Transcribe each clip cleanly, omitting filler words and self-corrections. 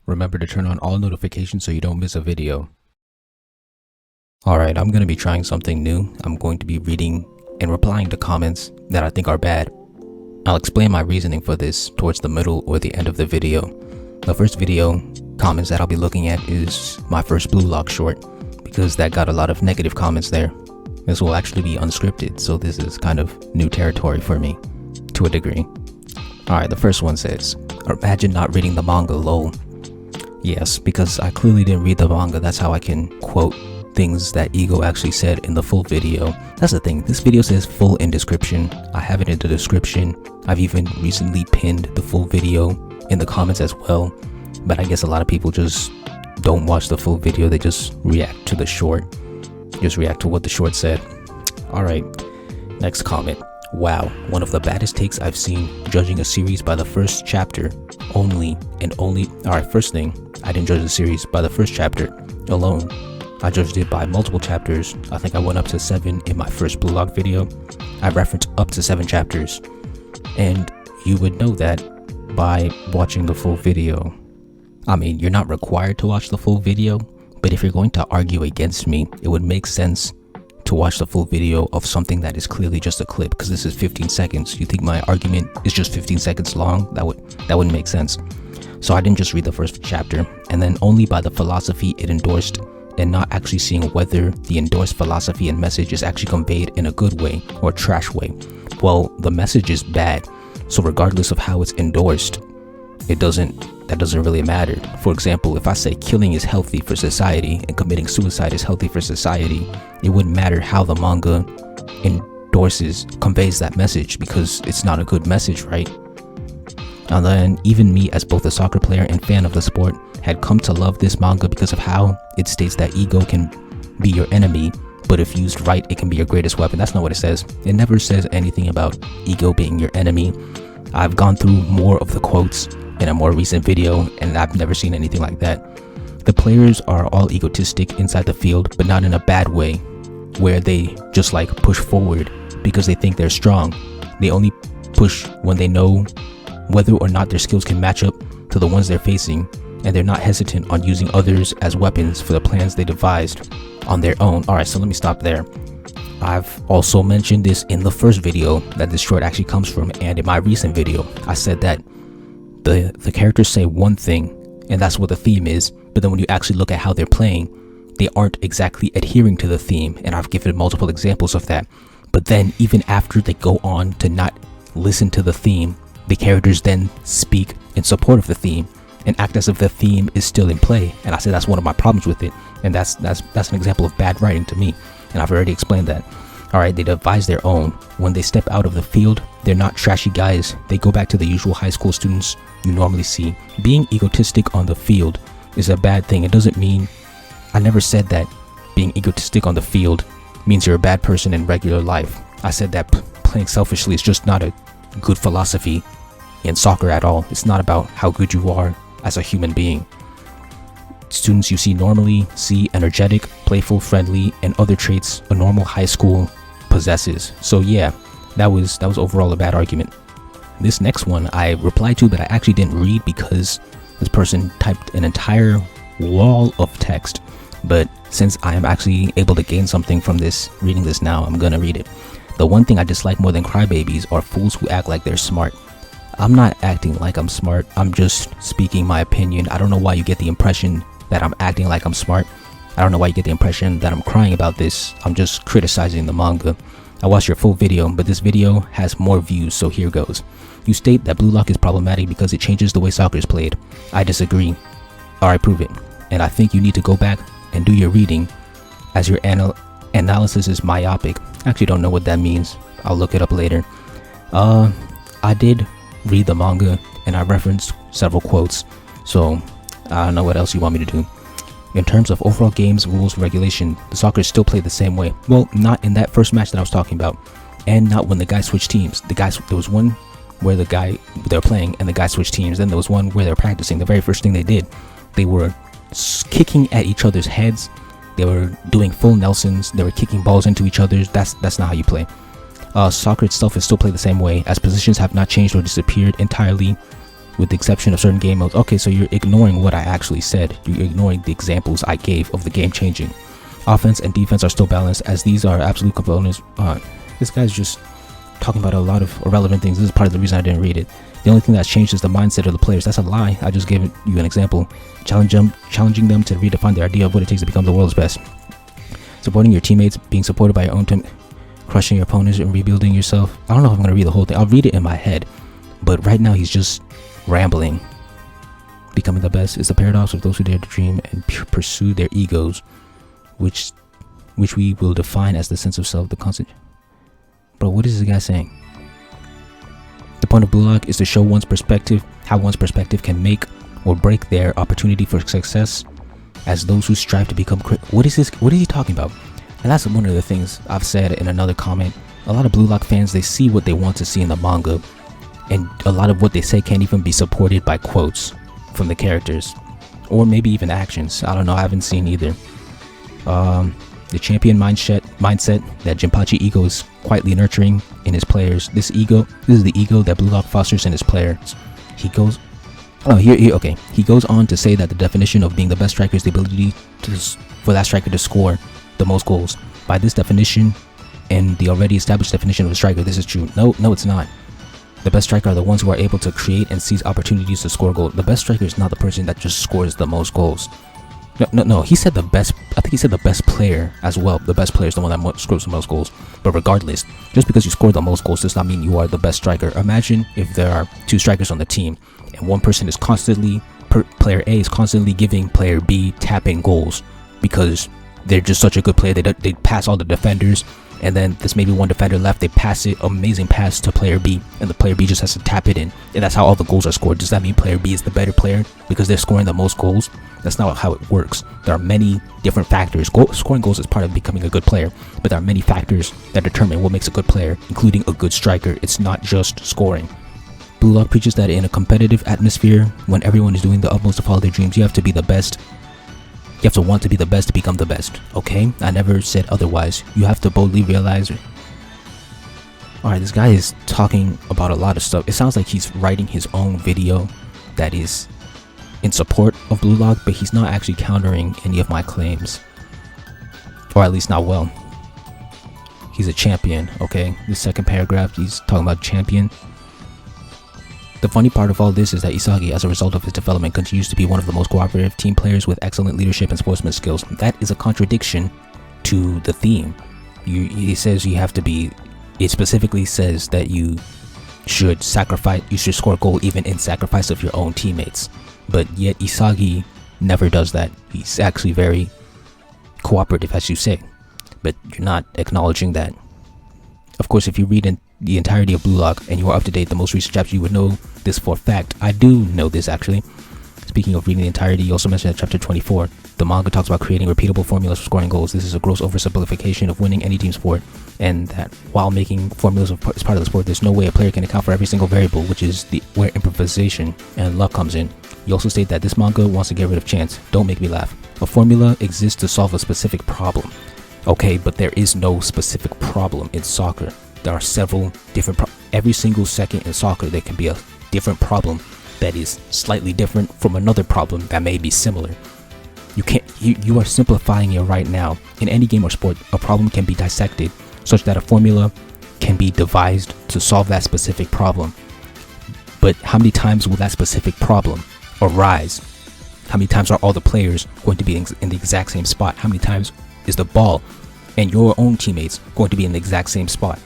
Remember to turn on all notifications so you don't miss a video. Alright, I'm going to be trying something new. I'm going to be reading and replying to comments that I think are bad. I'll explain my reasoning for this towards the middle or the end of the video. The first video comments that I'll be looking at is my first Blue Lock short, because that got a lot of negative comments there. This will actually be unscripted, so this is kind of new territory for me, to a degree. Alright, the first one says, imagine not reading the manga, lol. Yes, because I clearly didn't read the manga, that's how I can quote things that Ego actually said in the full video. That's the thing, this video says full in description. I have it in the description. I've even recently pinned the full video in the comments as well. But I guess a lot of people just don't watch the full video, they just react to the short. Just react to what the short said. Alright, next comment. Wow, one of the baddest takes I've seen, judging a series by the first chapter only. Alright, first thing, I didn't judge the series by the first chapter alone. I judged it by multiple chapters. I think I went up to 7 in my first Blue Lock video. I referenced up to 7 chapters. And you would know that by watching the full video. I mean, you're not required to watch the full video, but if you're going to argue against me, it would make sense to watch the full video of something that is clearly just a clip, because this is 15 seconds. You think my argument is just 15 seconds long? That wouldn't make sense. So I didn't just read the first chapter, and then only by the philosophy it endorsed, and not actually seeing whether the endorsed philosophy and message is actually conveyed in a good way or trash way. Well, the message is bad, so regardless of how it's endorsed, that doesn't really matter. For example, if I say killing is healthy for society and committing suicide is healthy for society, it wouldn't matter how the manga conveys that message, because it's not a good message, right? And then even me, as both a soccer player and fan of the sport, had come to love this manga because of how it states that ego can be your enemy, but if used right, it can be your greatest weapon. That's not what it says. It never says anything about ego being your enemy. I've gone through more of the quotes in a more recent video, and I've never seen anything like that. The players are all egotistic inside the field, but not in a bad way, where they just like push forward because they think they're strong. They only push when they know whether or not their skills can match up to the ones they're facing, and they're not hesitant on using others as weapons for the plans they devised on their own. Alright, so let me stop there. I've also mentioned this in the first video that this short actually comes from, and in my recent video I said that the characters say one thing and that's what the theme is, but then when you actually look at how they're playing, they aren't exactly adhering to the theme, and I've given multiple examples of that. But then even after they go on to not listen to the theme, the characters then speak in support of the theme and act as if the theme is still in play. And I said that's one of my problems with it, and that's an example of bad writing to me, and I've already explained that. Alright, they devise their own. When they step out of the field, they're not trashy guys. They go back to the usual high school students you normally see. Being egotistic on the field is a bad thing. It doesn't mean, I never said that being egotistic on the field means you're a bad person in regular life. I said that playing selfishly is just not a good philosophy in soccer at all. It's not about how good you are as a human being. Students you see normally see energetic, playful, friendly, and other traits a normal high school possesses. So yeah, that was overall a bad argument. This next one I replied to, but I actually didn't read because this person typed an entire wall of text. But since I am actually able to gain something from this, reading this now, I'm gonna read it. The one thing I dislike more than crybabies are fools who act like they're smart. I'm not acting like I'm smart, I'm just speaking my opinion. I don't know why you get the impression that I'm acting like I'm smart. I don't know why you get the impression that I'm crying about this. I'm just criticizing the manga. I watched your full video, but this video has more views, so here goes. You state that Blue Lock is problematic because it changes the way soccer is played. I disagree. Alright, prove it. And I think you need to go back and do your reading, as your analysis is myopic. I actually don't know what that means. I'll look it up later. I did read the manga, and I referenced several quotes, so I don't know what else you want me to do. In terms of overall games, rules, regulation, the soccer is still played the same way. Well, not in that first match that I was talking about, and not when the guys switched teams. There was one where they were playing and the guys switched teams. Then there was one where they were practicing. The very first thing they did, they were kicking at each other's heads. They were doing full Nelsons. They were kicking balls into each other's. That's not how you play. Soccer itself is still played the same way, as positions have not changed or disappeared entirely. with the exception of certain game modes. Okay, so you're ignoring what I actually said. You're ignoring the examples I gave of the game changing. Offense and defense are still balanced, as these are absolute components. This guy's just talking about a lot of irrelevant things. This is part of the reason I didn't read it. The only thing that's changed is the mindset of the players. That's a lie. I just gave you an example. Challenging them to redefine their idea of what it takes to become the world's best. Supporting your teammates, being supported by your own team, crushing your opponents, and rebuilding yourself. I don't know if I'm going to read the whole thing. I'll read it in my head. But right now he's just rambling. Becoming the best is the paradox of those who dare to dream and pursue their egos, which we will define as the sense of self, the constant. Bro, what is this guy saying? The point of Blue Lock is to show one's perspective, how one's perspective can make or break their opportunity for success, as those who strive to become what is this? What is he talking about? And that's one of the things I've said in another comment. A lot of Blue Lock fans, they see what they want to see in the manga, and a lot of what they say can't even be supported by quotes from the characters, or maybe even actions. I don't know. I haven't seen either. The champion mindset that Jinpachi ego is quietly nurturing in his players. This is the ego that Blue Lock fosters in his players. He goes on to say that the definition of being the best striker is the ability for that striker to score the most goals. By this definition and the already established definition of a striker, this is true. No, it's not. The best striker are the ones who are able to create and seize opportunities to score goals. The best striker is not the person that just scores the most goals. No. He said the best. I think he said the best player as well. The best player is the one that scores the most goals. But regardless, just because you score the most goals does not mean you are the best striker. Imagine if there are two strikers on the team, and one person is player A is constantly giving player B tapping goals because they're just such a good player. They pass all the defenders, and then there's maybe one defender left. They pass it, amazing pass to player B, and the player B just has to tap it in, and that's how all the goals are scored. Does that mean player B is the better player because they're scoring the most goals? That's not how it works. There are many different factors. Scoring goals is part of becoming a good player, but there are many factors that determine what makes a good player, including a good striker. It's not just scoring. Blue Lock preaches that in a competitive atmosphere, when everyone is doing the utmost to follow their dreams, you have to be the best. You have to want to be the best to become the best. Okay? I never said otherwise. You have to boldly realize. Alright, this guy is talking about a lot of stuff. It sounds like he's writing his own video that is in support of Blue Lock, but he's not actually countering any of my claims. Or at least not well. He's a champion, okay? The second paragraph, he's talking about champion. The funny part of all this is that Isagi, as a result of his development, continues to be one of the most cooperative team players with excellent leadership and sportsman skills. That is a contradiction to the theme. It says you have to be. It specifically says that you should score a goal even in sacrifice of your own teammates. But yet Isagi never does that. He's actually very cooperative, as you say. But you're not acknowledging that. Of course, if you read in the entirety of Blue Lock and you are up to date, the most recent chapter, you would know this for a fact. I do know this actually. Speaking of reading the entirety, you also mentioned that chapter 24. The manga talks about creating repeatable formulas for scoring goals. This is a gross oversimplification of winning any team sport, and that while making formulas as part of the sport, there's no way a player can account for every single variable, which is where improvisation and luck comes in. You also state that this manga wants to get rid of chance. Don't make me laugh. A formula exists to solve a specific problem. Okay, but there is no specific problem in soccer. There are several different every single second in soccer there can be a different problem that is slightly different from another problem that may be similar. You are simplifying it right now. In any game or sport, a problem can be dissected such that a formula can be devised to solve that specific problem. But how many times will that specific problem arise? How many times are all the players going to be in the exact same spot? How many times is the ball and your own teammates going to be in the exact same spot?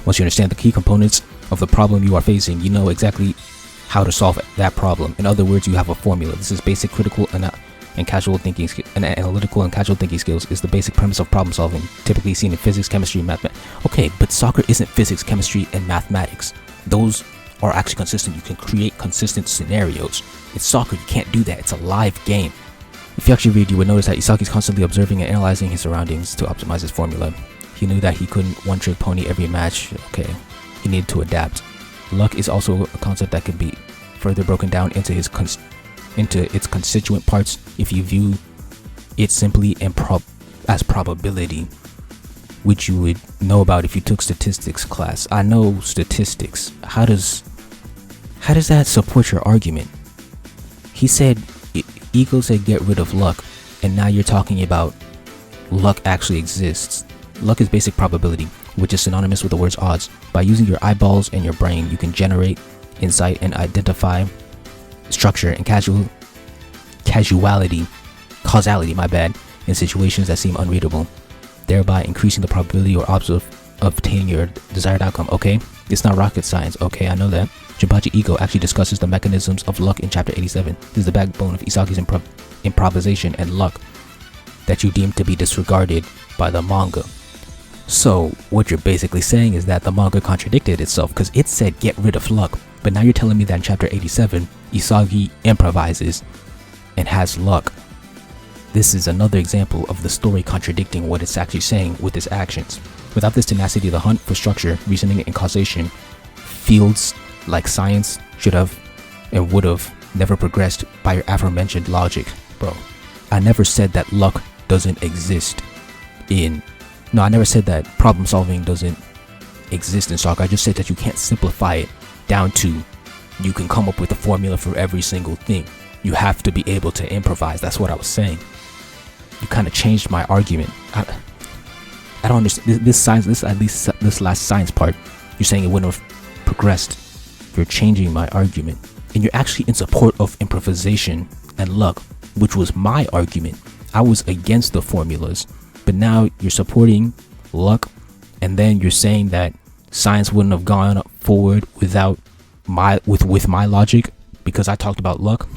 Once you understand the key components of the problem you are facing, you know exactly how to solve that problem. In other words, you have a formula. This is basic critical and casual thinking, and analytical and casual thinking skills is the basic premise of problem solving, typically seen in physics, chemistry, and mathematics. Okay, but soccer isn't physics, chemistry, and mathematics. Those are actually consistent. You can create consistent scenarios. In soccer, you can't do that. It's a live game. If you actually read, you would notice that Isagi's constantly observing and analyzing his surroundings to optimize his formula. He knew that he couldn't one-trick pony every match. Okay, he needed to adapt. Luck is also a concept that can be further broken down into its constituent parts if you view it simply as probability. which you would know about if you took statistics class. I know statistics. How does that support your argument? He said, Ego said get rid of luck, and now you're talking about luck actually exists. Luck is basic probability, which is synonymous with the words odds. By using your eyeballs and your brain, you can generate insight and identify structure and causality, in situations that seem unreadable, thereby increasing the probability or odds of obtaining your desired outcome. Okay, it's not rocket science. Okay, I know that. Jinpachi Ego actually discusses the mechanisms of luck in chapter 87. This is the backbone of Isagi's improvisation and luck that you deem to be disregarded by the manga. So what you're basically saying is that the manga contradicted itself, because it said get rid of luck, but now you're telling me that in chapter 87 Isagi improvises and has luck. This is another example of the story contradicting what it's actually saying with its actions. Without this tenacity, the hunt for structure, reasoning, and causation, fields like science should have and would have never progressed by your aforementioned logic. Bro, I never said that luck doesn't exist I never said that problem solving doesn't exist in soccer. I just said that you can't simplify it down to you can come up with a formula for every single thing. You have to be able to improvise. That's what I was saying. You kind of changed my argument. I don't understand this last science part. You're saying it wouldn't have progressed. You're changing my argument, and you're actually in support of improvisation and luck, which was my argument. I was against the formulas, but now you're supporting luck, and then you're saying that science wouldn't have gone forward without with my logic because I talked about luck.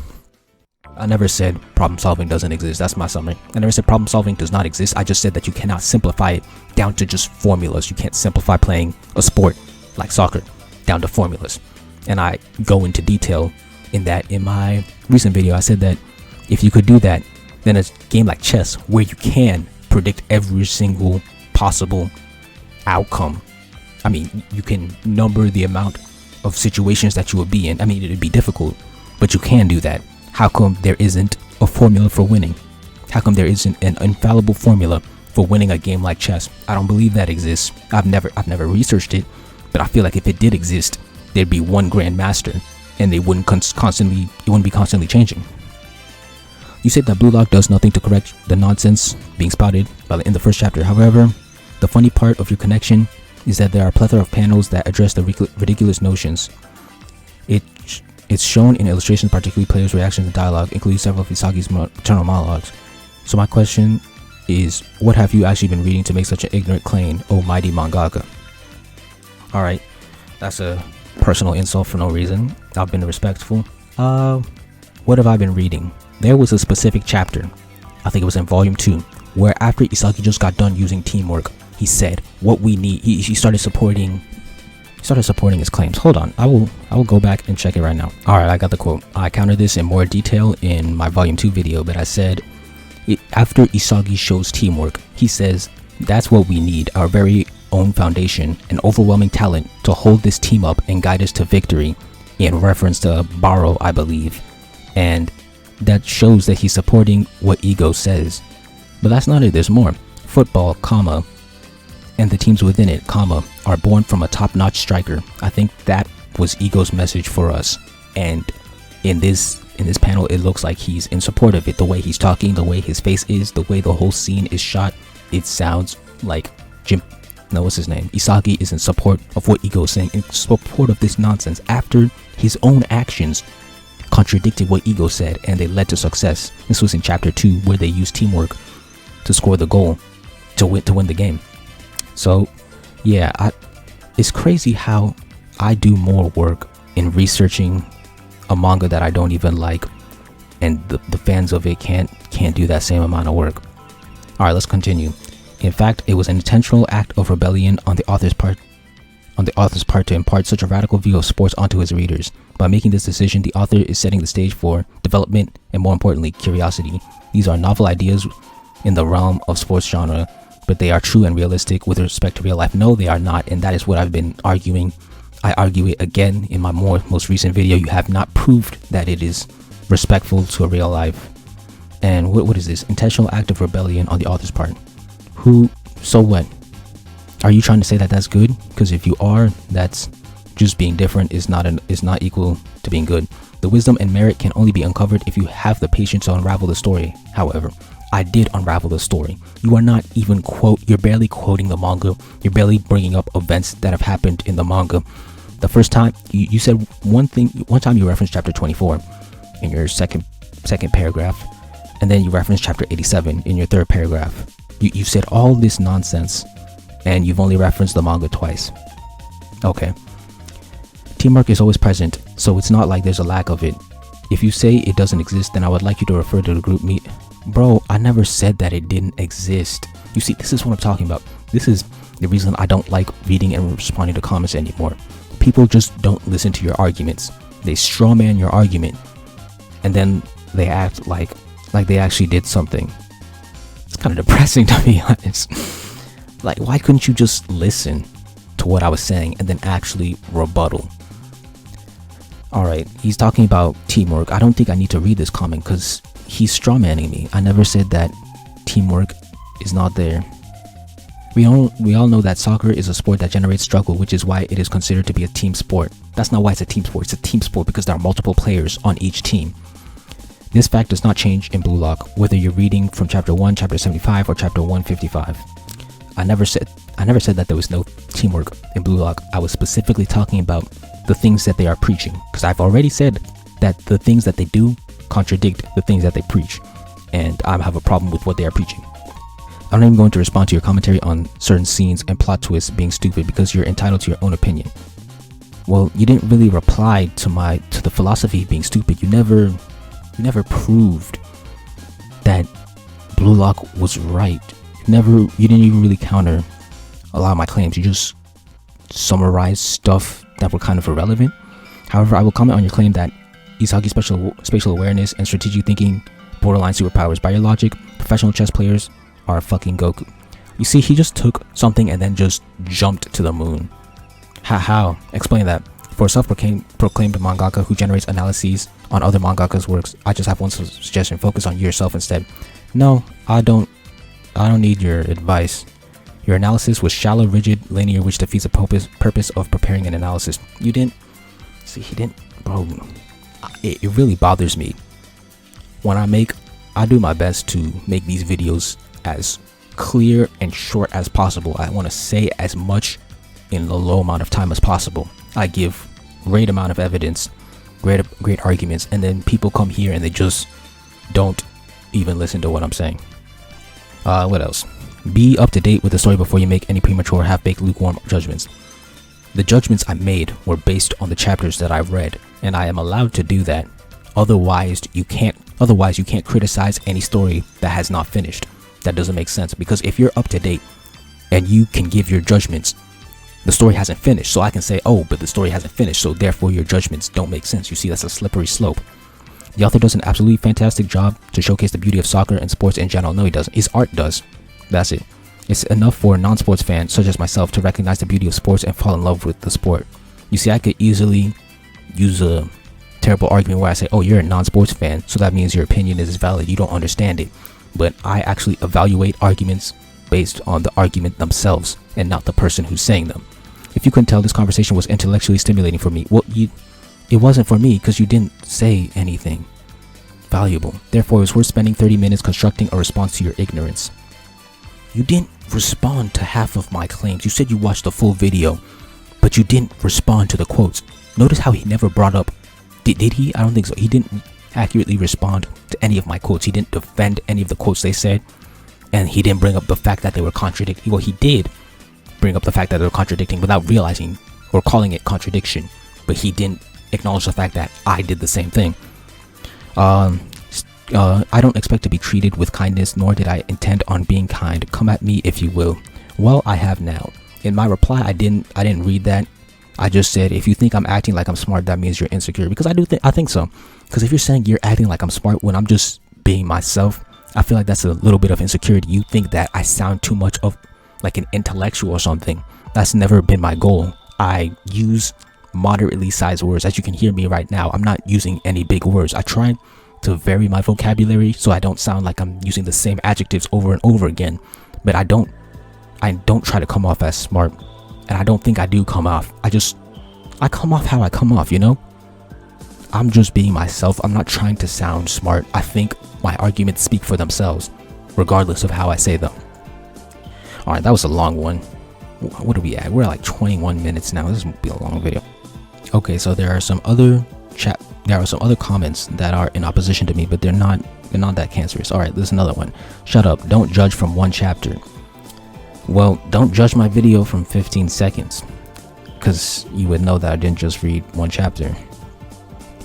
I never said problem solving doesn't exist. That's my summary. I never said problem solving does not exist. I just said that you cannot simplify it down to just formulas. You can't simplify playing a sport like soccer down to formulas. And I go into detail in that in my recent video. I said that if you could do that, then a game like chess where you can predict every single possible outcome. I mean, you can number the amount of situations that you would be in. I mean, it'd be difficult, but you can do that. How come there isn't a formula for winning? How come there isn't an infallible formula for winning a game like chess? I don't believe that exists. I've never researched it, but I feel like if it did exist, there'd be one grandmaster, and they wouldn't it wouldn't be constantly changing. You said that Blue Lock does nothing to correct the nonsense being spouted in the first chapter. However, the funny part of your connection is that there are a plethora of panels that address the ridiculous notions. It's shown in illustrations, particularly players' reactions and dialogue, including several of Isagi's internal monologues. So my question is, what have you actually been reading to make such an ignorant claim, oh mighty mangaka? Alright, that's a personal insult for no reason. I've been respectful. What have I been reading? There was a specific chapter, I think it was in volume 2, where after Isagi just got done using teamwork, he said what we need. He started supporting his claims. Hold on, I will go back and check it right now. Alright, I got the quote. I counted this in more detail in my volume 2 video, but I said after Isagi shows teamwork, he says that's what we need, our very own foundation, an overwhelming talent to hold this team up and guide us to victory, in reference to Baro, I believe. And that shows that he's supporting what Ego says. But that's not it, there's more. Football, and the teams within it, are born from a top-notch striker. I think that was Ego's message for us. And in this panel, it looks like he's in support of it. The way he's talking, the way his face is, the way the whole scene is shot, it sounds like Isagi is in support of what Ego is saying, in support of this nonsense after his own actions contradicted what Ego said, and they led to success. This was in chapter 2, where they used teamwork to score the goal to win the game. So yeah, it's crazy how I do more work in researching a manga that I don't even like, and the fans of it can't do that same amount of work. Alright, let's continue. In fact, it was an intentional act of rebellion on the author's part to impart such a radical view of sports onto his readers. By making this decision, the author is setting the stage for development and, more importantly, curiosity. These are novel ideas in the realm of sports genre, but they are true and realistic with respect to real life. No, they are not, and that is what I've been arguing. I argue it again in my most recent video. You have not proved that it is respectful to a real life. And what is this? Intentional act of rebellion on the author's part. So what? Are you trying to say that that's good? Because if you are, that's just being different is not equal to being good. The wisdom and merit can only be uncovered if you have the patience to unravel the story. However, I did unravel the story. You are not even you're barely quoting the manga. You're barely bringing up events that have happened in the manga. The first time you said one time you referenced chapter 24 in your second paragraph, and then you referenced chapter 87 in your third paragraph. You said all this nonsense, and you've only referenced the manga twice. Okay. Teamwork is always present, so it's not like there's a lack of it. If you say it doesn't exist, then I would like you to refer to the group meet. Bro, I never said that it didn't exist. You see, this is what I'm talking about. This is the reason I don't like reading and responding to comments anymore. People just don't listen to your arguments. They strawman your argument, and then they act like they actually did something. It's kind of depressing, to be honest. Like, why couldn't you just listen to what I was saying and then actually rebuttal? Alright, he's talking about teamwork. I don't think I need to read this comment because he's strawmanning me. I never said that teamwork is not there. We all know that soccer is a sport that generates struggle, which is why it is considered to be a team sport. That's not why it's a team sport. It's a team sport because there are multiple players on each team. This fact does not change in Blue Lock, whether you're reading from chapter 1, chapter 75, or chapter 155. I never said that there was no teamwork in Blue Lock. I was specifically talking about the things that they are preaching, because I've already said that the things that they do contradict the things that they preach, and I have a problem with what they are preaching. I'm not even going to respond to your commentary on certain scenes and plot twists being stupid because you're entitled to your own opinion. Well, you didn't really reply to the philosophy being stupid. You never proved that Blue Lock was right. You didn't even really counter a lot of my claims. You just summarized stuff that were kind of irrelevant. However, I will comment on your claim that Isagi's spatial awareness and strategic thinking borderline superpowers. By your logic, professional chess players are fucking Goku. You see, he just took something and then just jumped to the moon. How? Explain that. For a self-proclaimed mangaka who generates analyses on other mangaka's works, I just have one suggestion: focus on yourself instead. No, I don't need your advice. Your analysis was shallow, rigid, linear, which defeats the purpose of preparing an analysis. You didn't see. He didn't, bro. It really bothers me when I do my best to make these videos as clear and short as possible. I want to say as much in the low amount of time as possible. I give great amount of evidence, great arguments, and then people come here and they just don't even listen to what I'm saying. What else? Be up to date with the story before you make any premature, half-baked, lukewarm judgments. The judgments I made were based on the chapters that I've read, and I am allowed to do that. Otherwise, you can't criticize any story that has not finished. That doesn't make sense, because if you're up to date and you can give your judgments, the story hasn't finished, so I can say, oh, but the story hasn't finished, so therefore your judgments don't make sense. You see, that's a slippery slope. The author does an absolutely fantastic job to showcase the beauty of soccer and sports in general. No, he doesn't. His art does. That's it. It's enough for a non-sports fan such as myself to recognize the beauty of sports and fall in love with the sport. You see, I could easily use a terrible argument where I say, oh, you're a non-sports fan, so that means your opinion is valid. You don't understand it. But I actually evaluate arguments based on the argument themselves and not the person who's saying them. If you couldn't tell, this conversation was intellectually stimulating for me. Well, it wasn't for me because you didn't say anything valuable. Therefore, it was worth spending 30 minutes constructing a response to your ignorance. You didn't respond to half of my claims. You said you watched the full video, but you didn't respond to the quotes. Notice how he never brought up, did he? I don't think so. He didn't accurately respond to any of my quotes. He didn't defend any of the quotes they said, and he didn't bring up the fact that they were contradicting. Well, he did bring up the fact that they were contradicting without realizing or calling it contradiction, but he didn't acknowledge the fact that I did the same thing. I don't expect to be treated with kindness, nor did I intend on being kind. Come at me if you will. Well, I have now. In my reply, I didn't read that. I just said, if you think I'm acting like I'm smart, that means you're insecure. Because I think so. Because if you're saying you're acting like I'm smart when I'm just being myself, I feel like that's a little bit of insecurity. You think that I sound too much of like an intellectual or something. That's never been my goal. I use moderately sized words. As you can hear me right now, I'm not using any big words. I try to vary my vocabulary so I don't sound like I'm using the same adjectives over and over again, but I don't I don't try to come off as smart, and I don't think I do come off. I come off how I come off, you know? I'm just being myself. I'm not trying to sound smart. I think my arguments speak for themselves, regardless of how I say them. Alright, that was a long one. What are we at? We're at like 21 minutes now. This will be a long video. Okay, so there are some other comments that are in opposition to me, but they're not that cancerous. Alright, there's another one. Shut up. Don't judge from one chapter. Well, don't judge my video from 15 seconds, because you would know that I didn't just read one chapter.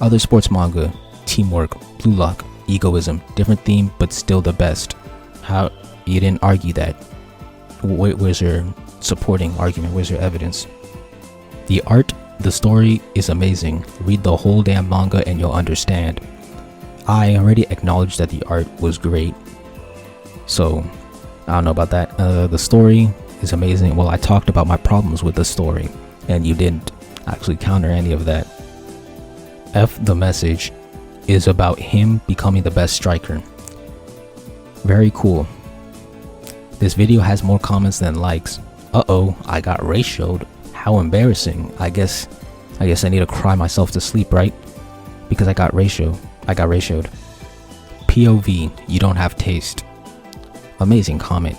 Other sports manga, teamwork, blue lock, egoism, different theme, but still the best. How you didn't argue that? Where's your supporting argument? Where's your evidence? The art, the story is amazing. Read the whole damn manga and you'll understand. I already acknowledged that the art was great, so I don't know about that. The story is amazing. Well, I talked about my problems with the story, and you didn't actually counter any of that. The message is about him becoming the best striker. Very cool. This video has more comments than likes. Uh-oh, I got ratioed. How embarrassing. I guess I need to cry myself to sleep, right? Because I got ratioed. POV, you don't have taste. Amazing comment.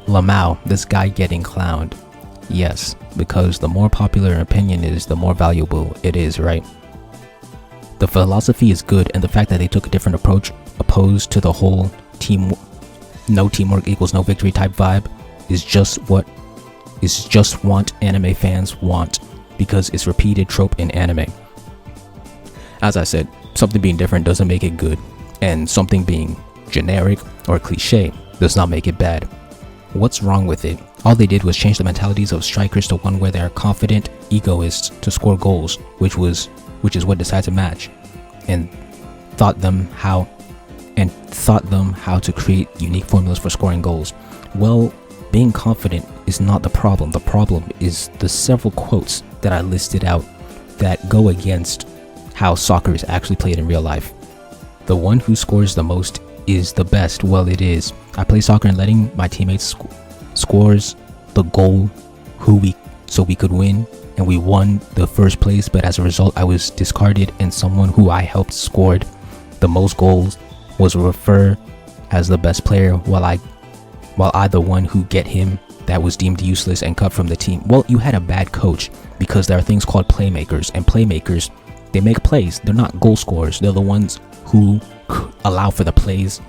Lamau, this guy getting clowned. Yes, because the more popular an opinion is, the more valuable it is, right? The philosophy is good, and the fact that they took a different approach opposed to the whole no teamwork equals no victory type vibe is just what anime fans want, because it's repeated trope in anime. As I said, something being different doesn't make it good, and something being generic or cliche does not make it bad. What's wrong with it? All they did was change the mentalities of strikers to one where they are confident egoists to score goals, which is what decides a match, and taught them how to create unique formulas for scoring goals. Well, being confident is not the problem. The problem is the several quotes that I listed out that go against how soccer is actually played in real life. The one who scores the most is the best. Well, it is. I play soccer and letting my teammates scores the goal so we could win, and we won the first place, but as a result I was discarded, and someone who I helped scored the most goals was referred as the best player, while I the one who get him that was deemed useless and cut from the team. Well, you had a bad coach, because there are things called playmakers, and playmakers, they make plays. They're not goal scorers. They're the ones who allow for the plays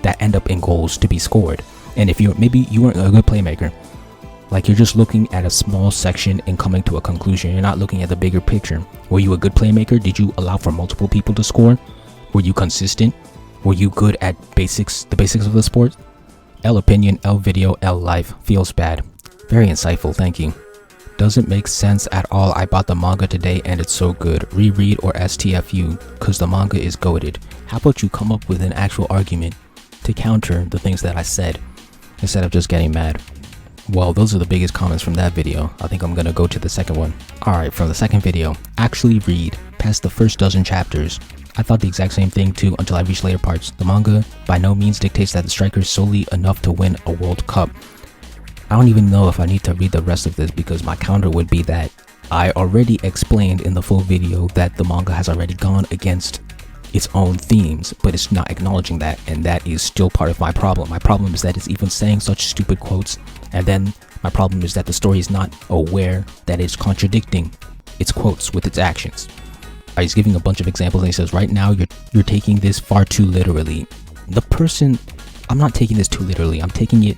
that end up in goals to be scored. And if maybe you weren't a good playmaker, like you're just looking at a small section and coming to a conclusion, you're not looking at the bigger picture. Were you a good playmaker? Did you allow for multiple people to score? Were you consistent? Were you good at the basics of the sport? L opinion, L video, L life. Feels bad. Very insightful, thank you. Doesn't make sense at all. I bought the manga today and it's so good. Reread or STFU, cause the manga is goated. How about you come up with an actual argument to counter the things that I said, instead of just getting mad? Well, those are the biggest comments from that video. I think I'm gonna go to the second one. Alright, from the second video, actually read past the first dozen chapters. I thought the exact same thing too until I reached later parts. The manga by no means dictates that the striker is solely enough to win a World Cup. I don't even know if I need to read the rest of this, because my counter would be that I already explained in the full video that the manga has already gone against its own themes, but it's not acknowledging that, and that is still part of my problem. My problem is that it's even saying such stupid quotes, and then my problem is that the story is not aware that it's contradicting its quotes with its actions. He's giving a bunch of examples, and he says, right now you're taking this far too literally. I'm not taking this too literally. I'm taking it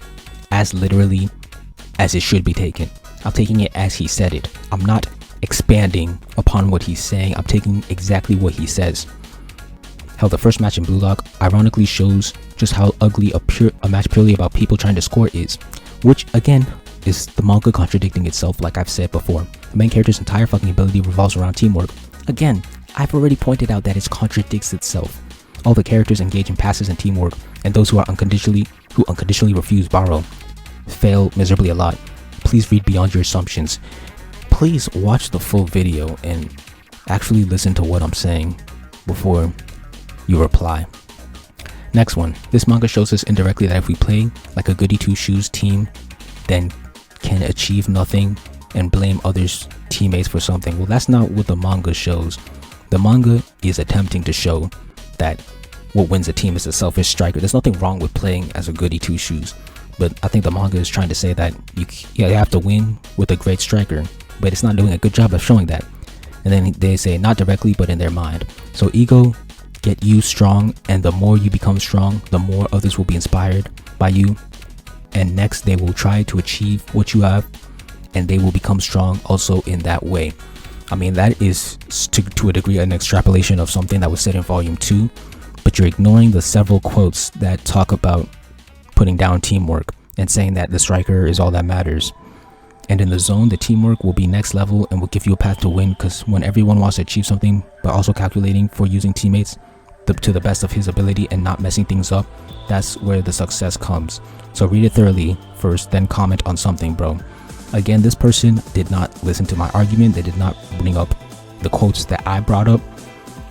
as literally as it should be taken. I'm taking it as he said it. I'm not expanding upon what he's saying. I'm taking exactly what he says. Hell, the first match in Blue Lock ironically shows just how ugly a match purely about people trying to score is, which again is the manga contradicting itself, like I've said before. The main character's entire fucking ability revolves around teamwork. Again, I've already pointed out that it contradicts itself. All the characters engage in passes and teamwork, and those who unconditionally refuse borrow fail miserably a lot. Please read beyond your assumptions. Please watch the full video and actually listen to what I'm saying before you reply. Next one. This manga shows us indirectly that if we play like a goody two-shoes team then can achieve nothing and blame others' teammates for something. Well, that's not what the manga shows. The manga is attempting to show that what wins a team is a selfish striker. There's nothing wrong with playing as a goody two-shoes, but I think the manga is trying to say that you have to win with a great striker, but it's not doing a good job of showing that. And then they say not directly, but in their mind. So ego, get you strong, and the more you become strong, the more others will be inspired by you, and next they will try to achieve what you have, and they will become strong also in that way. I mean, that is to a degree an extrapolation of something that was said in volume 2, but you're ignoring the several quotes that talk about putting down teamwork and saying that the striker is all that matters. And in the zone, the teamwork will be next level and will give you a path to win, because when everyone wants to achieve something but also calculating for using teammates to the best of his ability and not messing things up, that's where the success comes. So read it thoroughly first, then comment on something, bro. Again, this person did not listen to my argument. They did not bring up the quotes that I brought up.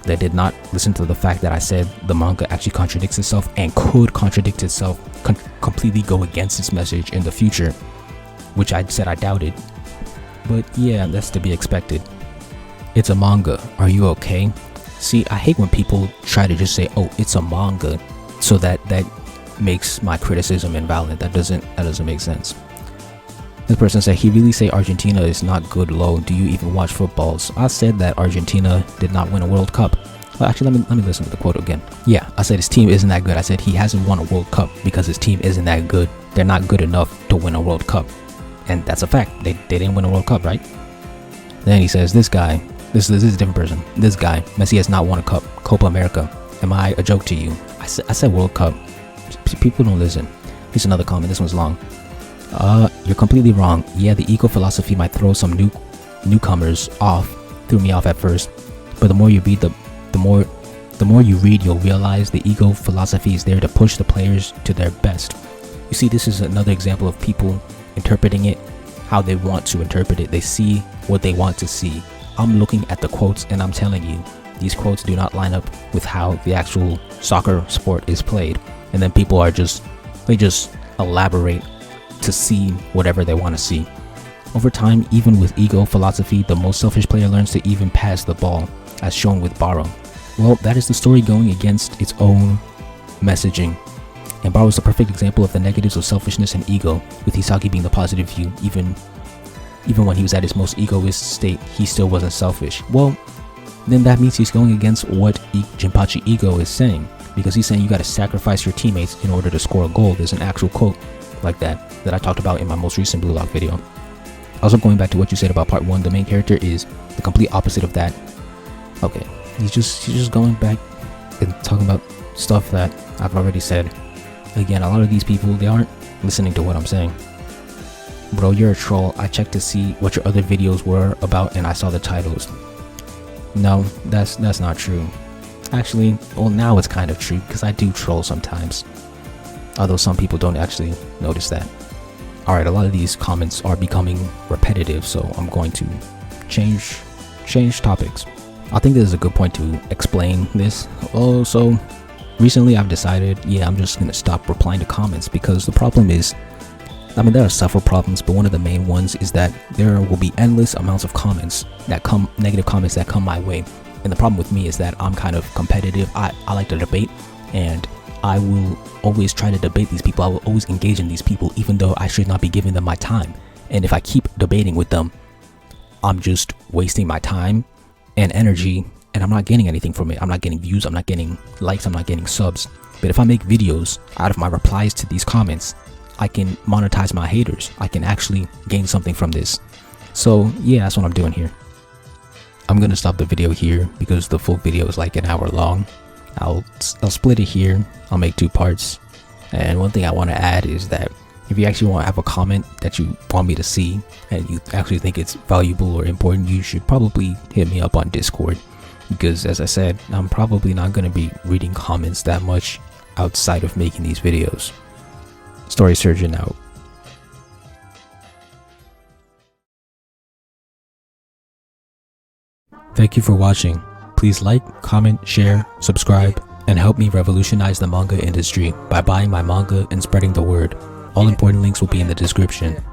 They did not listen to the fact that I said the manga actually contradicts itself and could contradict itself, completely go against its message in the future, which I said I doubted. But yeah, that's to be expected. It's a manga. Are you okay? See, I hate when people try to just say, oh, it's a manga, so that makes my criticism invalid. That doesn't make sense. This person said, he really say Argentina is not good, low. Do you even watch footballs? I said that Argentina did not win a World Cup. Well, actually, let me listen to the quote again. Yeah, I said his team isn't that good. I said he hasn't won a World Cup because his team isn't that good. They're not good enough to win a World Cup. And that's a fact. They didn't win a World Cup, right? Then he says, this guy, this is a different person. This guy, Messi has not won a cup. Copa America. Am I a joke to you? I said World Cup. People don't listen. Here's another comment. This one's long. You're completely wrong. Yeah, the ego philosophy might throw some newcomers off. Threw me off at first, but the more you read, the more you read, you'll realize the ego philosophy is there to push the players to their best. You see, this is another example of people interpreting it how they want to interpret it. They see what they want to see. I'm looking at the quotes and I'm telling you, these quotes do not line up with how the actual soccer sport is played. And then people are just elaborate to see whatever they want to see. Over time, even with ego philosophy, the most selfish player learns to even pass the ball, as shown with Baro. Well, that is the story going against its own messaging. And Baro is the perfect example of the negatives of selfishness and ego, with Hisaki being the positive view. Even when he was at his most egoist state, he still wasn't selfish. Well, then that means he's going against what Jinpachi Ego is saying, because he's saying you gotta sacrifice your teammates in order to score a goal. There's an actual quote like that I talked about in my most recent Blue Lock video. Also, going back to what you said about part 1, the main character is the complete opposite of that. Okay, he's just going back and talking about stuff that I've already said. Again, a lot of these people, they aren't listening to what I'm saying. Bro, you're a troll. I checked to see what your other videos were about and I saw the titles. No, that's not true. Actually, well, now it's kind of true because I do troll sometimes. Although some people don't actually notice that. Alright, a lot of these comments are becoming repetitive, so I'm going to change topics. I think this is a good point to explain this. Oh, so recently I've decided, yeah, I'm just gonna stop replying to comments, because the problem is, I mean, there are several problems, but one of the main ones is that there will be endless amounts of comments that come, negative comments that come my way. And the problem with me is that I'm kind of competitive. I like to debate, and I will always try to debate these people. I will always engage in these people, even though I should not be giving them my time. And if I keep debating with them, I'm just wasting my time and energy, and I'm not getting anything from it. I'm not getting views, I'm not getting likes, I'm not getting subs. But if I make videos out of my replies to these comments, I can monetize my haters. I can actually gain something from this. So yeah, that's what I'm doing here. I'm gonna stop the video here because the full video is like an hour long. I'll split it here. I'll make 2 parts. And one thing I want to add is that if you actually want to have a comment that you want me to see and you actually think it's valuable or important, you should probably hit me up on Discord, because as I said, I'm probably not going to be reading comments that much outside of making these videos. Story Surgeon out. Thank you for watching. Please like, comment, share, subscribe, and help me revolutionize the manga industry by buying my manga and spreading the word. All important links will be in the description.